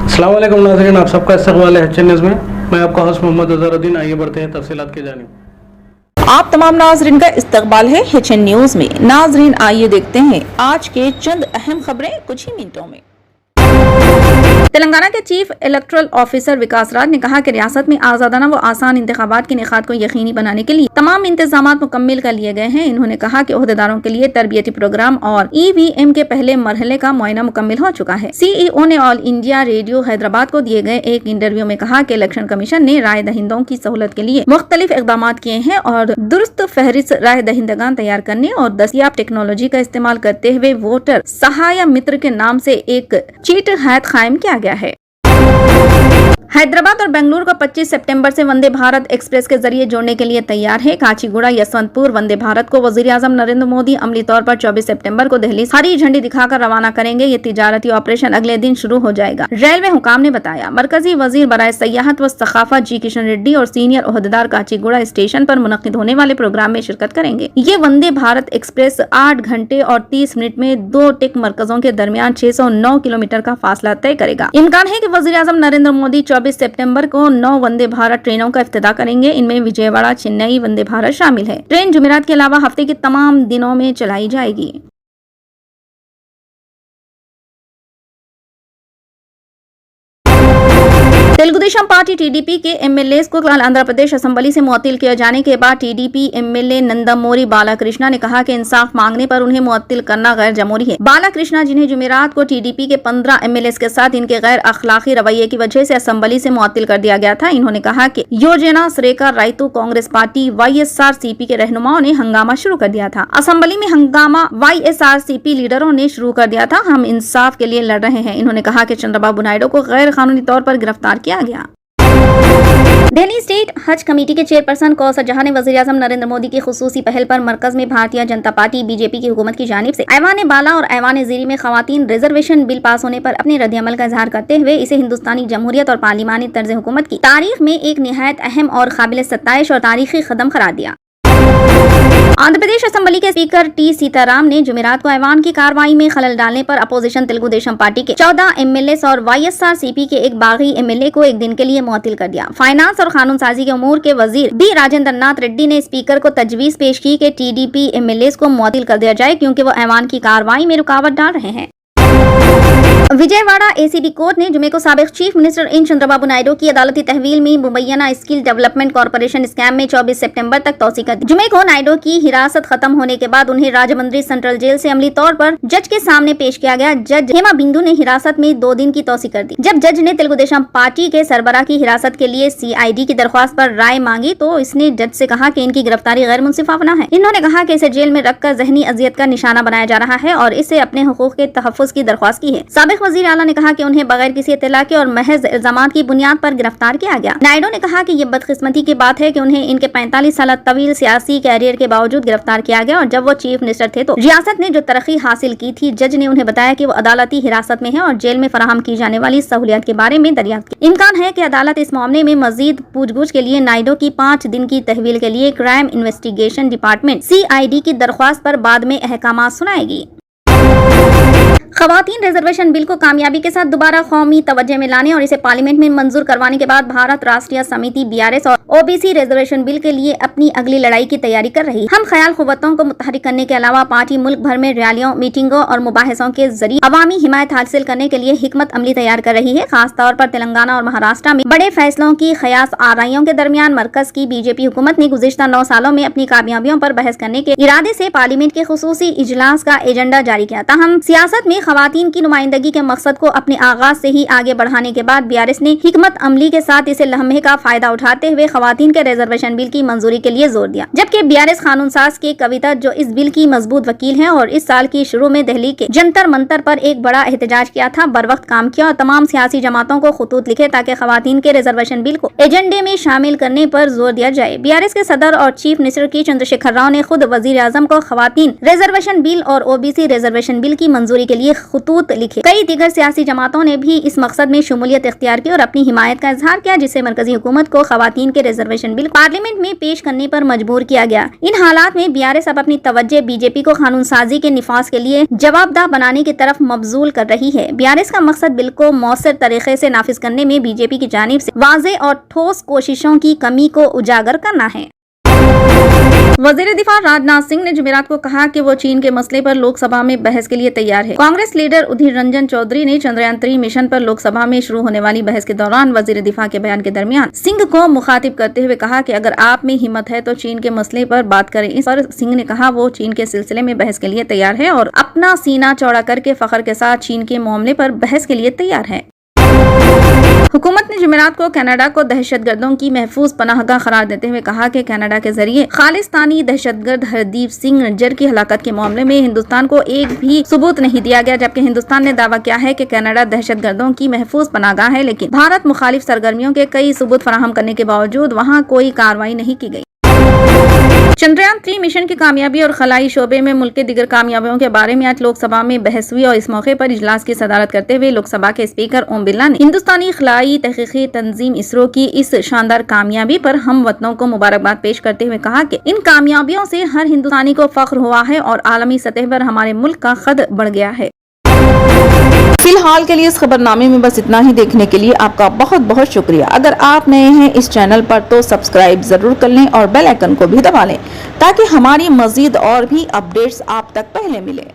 अस्सलाम वालेकुम नाज़रीन, आप सबका इस्तकबाल है एच न्यूज़ में। मैं आपका होस्ट मोहम्मद अज़हरुद्दीन। आइए बढ़ते हैं तफसीलात की जानिब। आप तमाम नाजरीन का इस्तकबाल है HN न्यूज में। नाजरीन आइए देखते हैं आज के चंद अहम खबरें कुछ ही मिनटों में। तेलंगाना के चीफ इलेक्टोरल ऑफिसर विकास राज ने कहा कि रियासत में आजादाना व आसान इंतखाबात के इनेकाद को यकीनी बनाने के लिए तमाम इंतजाम मुकम्मल कर लिए गए हैं। इन्होंने कहा कि ओहदेदारों के लिए तरबियती प्रोग्राम और EVM के पहले मरहले का मुआयना मुकम्मल हो चुका है। CEO ने ऑल इंडिया रेडियो हैदराबाद को दिए गए एक इंटरव्यू में कहा कि इलेक्शन कमीशन ने राय दहिंदों की सहूलत के लिए मुख्तलिफ इकदाम किए हैं और दुरुस्त फहरिस्त राय दहिंदगान तैयार करने और दस्तियाब टेक्नोलॉजी का इस्तेमाल करते हुए वोटर सहाय मित्र के नाम से एक चीट हैत कायम किया गया है। हैदराबाद और बेंगलुरु को 25 सितंबर से वंदे भारत एक्सप्रेस के जरिए जोड़ने के लिए तैयार है। काचीगुड़ा यशवंतपुर वंदे भारत को वजीर आजम नरेंद्र मोदी अमली तौर पर 24 सितंबर को दिल्ली हरी झंडी दिखाकर रवाना करेंगे। ये तिजारती ऑपरेशन अगले दिन शुरू हो जाएगा। रेलवे हुकाम ने बताया। मरकजी वजीर बराए सयाहत व सकाफत जी किशन रेड्डी और सीनियर ओहदेदार काचीगुड़ा स्टेशन पर मुनक्किद होने वाले प्रोग्राम में शिरकत करेंगे। ये वंदे भारत एक्सप्रेस 8 घंटे और 30 मिनट में 2 टिक मरकजों के दरमियान 609 किलोमीटर का फासला तय करेगा। इम्कान है कि वजीर आजम नरेंद्र मोदी 24 सितंबर को 9 वंदे भारत ट्रेनों का इफ्तिताह करेंगे। इनमें विजयवाड़ा चेन्नई वंदे भारत शामिल है। ट्रेन जुमेरात के अलावा हफ्ते के तमाम दिनों में चलाई जाएगी। तेलुगुदेशम पार्टी TDP के MLAs को कल आंध्र प्रदेश असेंबली से मुअत्तिल किए जाने के बाद TDP MLA नंदमोरी बालाकृष्णा ने कहा कि इंसाफ मांगने पर उन्हें मुअत्तिल करना गैर जमहूरी है। बालाकृष्णा, जिन्हें जुमेरात को TDP के 15 MLAs के साथ इनके गैर अखलाकी रवैये की वजह से असेंबली से मुअत्तिल कर दिया गया था, इन्होंने कहा कि योजना श्रेका रायतु कांग्रेस पार्टी YSRCP के रहनुमाओं ने हंगामा शुरू कर दिया था। असेंबली में हंगामा YSRCP लीडरों ने शुरू कर दिया था। हम इंसाफ के लिए लड़ रहे हैं। इन्होंने कहा कि चंद्रबाबू नायडू को गैर कानूनी तौर पर गिरफ्तार किया गया। दिल्ली स्टेट हज कमेटी के चेयरपर्सन कौसर जहां ने वजीर आजम नरेंद्र मोदी की खुसूसी पहल पर मरकज में भारतीय जनता पार्टी BJP की हुकूमत की जानिब से ऐवान बाला और ऐवान ज़ीरी में खवातीन रिजर्वेशन बिल पास होने पर अपने रद्द-ए-अमल का इजहार करते हुए इसे हिंदुस्तानी जमहूरियत और पार्लिमानी तर्ज हुकूमत की तारीख में एक निहायत अहम और काबिल सत्ताइश और तारीखी कदम करार दिया। आंध्र प्रदेश असेंबली के स्पीकर T सीताराम ने जुमेरात को ऐवान की कार्रवाई में खलल डालने पर अपोजिशन तेलुगु देशम पार्टी के 14 MLAs और YSRCP के एक बागी MLA को एक दिन के लिए मुअत्तिल कर दिया। फाइनेंस और कानून साजी के उमूर के वजीर B राजेंद्र नाथ रेड्डी ने स्पीकर को तजवीज पेश की कि TDP MLAs को मुअत्तिल कर दिया जाए क्योंकि वो ऐवान की कार्रवाई में रुकावट डाल रहे हैं। विजयवाड़ा ACD कोर्ट ने जुमे को साबिक chief minister N Chandrababu Naidu की अदालती तहवील में मुबैना स्किल डेवलपमेंट कॉर्पोरेशन स्कैम में 24 सितंबर तक तौसी कर दी। जुमे को नायडू की हिरासत खत्म होने के बाद उन्हें राजमंड्री सेंट्रल जेल से अमली तौर पर जज के सामने पेश किया गया। जज हेमा बिंदु ने हिरासत में 2 दिन की तौसी कर दी। जब जज ने तेलुगु देशम पार्टी के सरबराह की हिरासत के लिए CID की दरख्वास्त पर राय मांगी तो इसने जज से कहा कि इनकी गिरफ्तारी गैर मुंसिफाना है। इन्होंने कहा कि इसे जेल में रखकर जहनी अजियत का निशाना बनाया जा रहा है और इससे अपने हुकूक के तहफ्फुज की दरख्वास्त की है। साबिक वजीर आला ने कहा कि उन्हें बगैर किसी इत्तला के और महज इल्जामात की बुनियाद पर गिरफ्तार किया गया। नायडू ने कहा कि ये बदकिस्मती की बात है कि उन्हें इनके 45 साल तवील सियासी कैरियर के बावजूद गिरफ्तार किया गया और जब वो चीफ मिनिस्टर थे तो रियासत ने जो तरक्की हासिल की थी, जज ने उन्हें बताया कि वो अदालती हिरासत में है और जेल में फराहम की जाने वाली सहूलियत के बारे में दरियाफ्त की। इम्कान है कि अदालत इस मामले में मजीद पूछगछ के लिए नायडू की 5 दिन की तहवील के लिए क्राइम इन्वेस्टिगेशन डिपार्टमेंट CID की दरख्वास्त पर बाद में अहकाम सुनाएगी। खवातीन रिजर्वेशन बिल को कामयाबी के साथ दोबारा कौमी तवज्जो में लाने और इसे पार्लियामेंट में मंजूर करवाने के बाद भारत राष्ट्रीय समिति BRS और OBC रिजर्वेशन बिल के लिए अपनी अगली लड़ाई की तैयारी कर रही है। हम ख्याल कुव्वतों को मुतहरिक करने के अलावा पार्टी मुल्क भर में रैलियों, मीटिंगों और मुबाहिसों के जरिए अवामी हिमायत हासिल करने के लिए हिकमत अमली तैयार कर रही है। खासतौर पर तेलंगाना और महाराष्ट्र में बड़े फैसलों की खयास आराइयों के दरमियान मरकज की BJP हुकूमत ने गुज़िश्ता 9 सालों में अपनी कामयाबियों पर बहस करने के इरादे से पार्लियामेंट के खुसूसी इजलास का एजेंडा जारी किया। ताहम सियासत में खवातीन की नुमाइंदगी के मकसद को अपने आगाज से ही आगे बढ़ाने के बाद BRS ने हिकमत अमली के साथ इसे लम्हे का फायदा उठाते हुए खवातीन के रिजर्वेशन बिल की मंजूरी के लिए जोर दिया। जबकि BRS कानून साज के कविता जो इस बिल की मजबूत वकील हैं और इस साल की शुरू में दिल्ली के जंतर मंतर पर एक बड़ा एहतजाज किया था, बर वक्त काम किया और तमाम सियासी जमातों को खतूत लिखे ताकि खवातीन के रिजर्वेशन बिल को एजेंडे में शामिल करने पर जोर दिया जाए। BRS के सदर और चीफ मिनिस्टर की चंद्रशेखर राव ने खुद वजीर आजम को खवातीन रिजर्वेशन बिल और OBC रिजर्वेशन बिल की मंजूरी के लिए ये खतूत लिखे। कई दीगर सियासी जमातों ने भी इस मकसद में शमूलियत इख्तियार की और अपनी हिमायत का इजहार किया, जिससे मरकजी हुकूमत को खवातीन के रिजर्वेशन बिल पार्लियामेंट में पेश करने पर मजबूर किया गया। इन हालात में बीआरएस अब अपनी तवज्जो बीजेपी को कानून साजी के निफाज के लिए जवाबदाह बनाने की तरफ मबजूल कर रही है। बीआरएस का मकसद बिल को मौसर तरीके से नाफिज करने में बीजेपी की जानिब से वाज़े और ठोस कोशिशों की कमी को उजागर करना है। वज़ीर दिफा राजनाथ सिंह ने जुमेरात को कहा कि वो चीन के मसले पर लोकसभा में बहस के लिए तैयार है। कांग्रेस लीडर उधीर रंजन चौधरी ने चंद्रयान 3 मिशन पर लोकसभा में शुरू होने वाली बहस के दौरान वज़ीर दिफा के बयान के दरमियान सिंह को मुखातिब करते हुए कहा कि अगर आप में हिम्मत है तो चीन के मसले पर बात करें। इस पर सिंह ने कहा वो चीन के सिलसिले में बहस के लिए तैयार है और अपना सीना चौड़ा करके फख्र के साथ चीन के मामले पर बहस के लिए तैयार है। हुकूमत ने जुमेरात को कनाडा को दहशतगर्दों की महफूज पनाहगाह करार देते हुए कहा कि कनाडा के जरिए खालिस्तानी दहशतगर्द हरदीप सिंह नज्जर की हलाकत के मामले में हिंदुस्तान को एक भी सबूत नहीं दिया गया, जबकि हिंदुस्तान ने दावा किया है कि कनाडा दहशतगर्दों की महफूज पनाहगाह है, लेकिन भारत मुखालिफ सरगर्मियों के कई सबूत फराहम करने के बावजूद वहाँ कोई कार्रवाई नहीं की गई। चंद्रयान 3 मिशन की कामयाबी और खलाई शोबे में मुल्क के दीगर कामयाबियों के बारे में आज लोकसभा में बहस हुई और इस मौके पर इजलास की सदारत करते हुए लोकसभा के स्पीकर ओम बिरला ने हिंदुस्तानी खलाई तहकीकी तंजीम इसरो की इस शानदार कामयाबी पर हम वतनों को मुबारकबाद पेश करते हुए कहा कि इन कामयाबियों से हर हिंदुस्तानी को फख्र हुआ है और आलमी सतह पर हमारे मुल्क का कद बढ़ गया है। फिलहाल के लिए इस खबरनामे में बस इतना ही। देखने के लिए आपका बहुत बहुत शुक्रिया। अगर आप नए हैं इस चैनल पर तो सब्सक्राइब जरूर कर लें और बेल आइकन को भी दबा लें ताकि हमारी मजीद और भी अपडेट्स आप तक पहले मिले।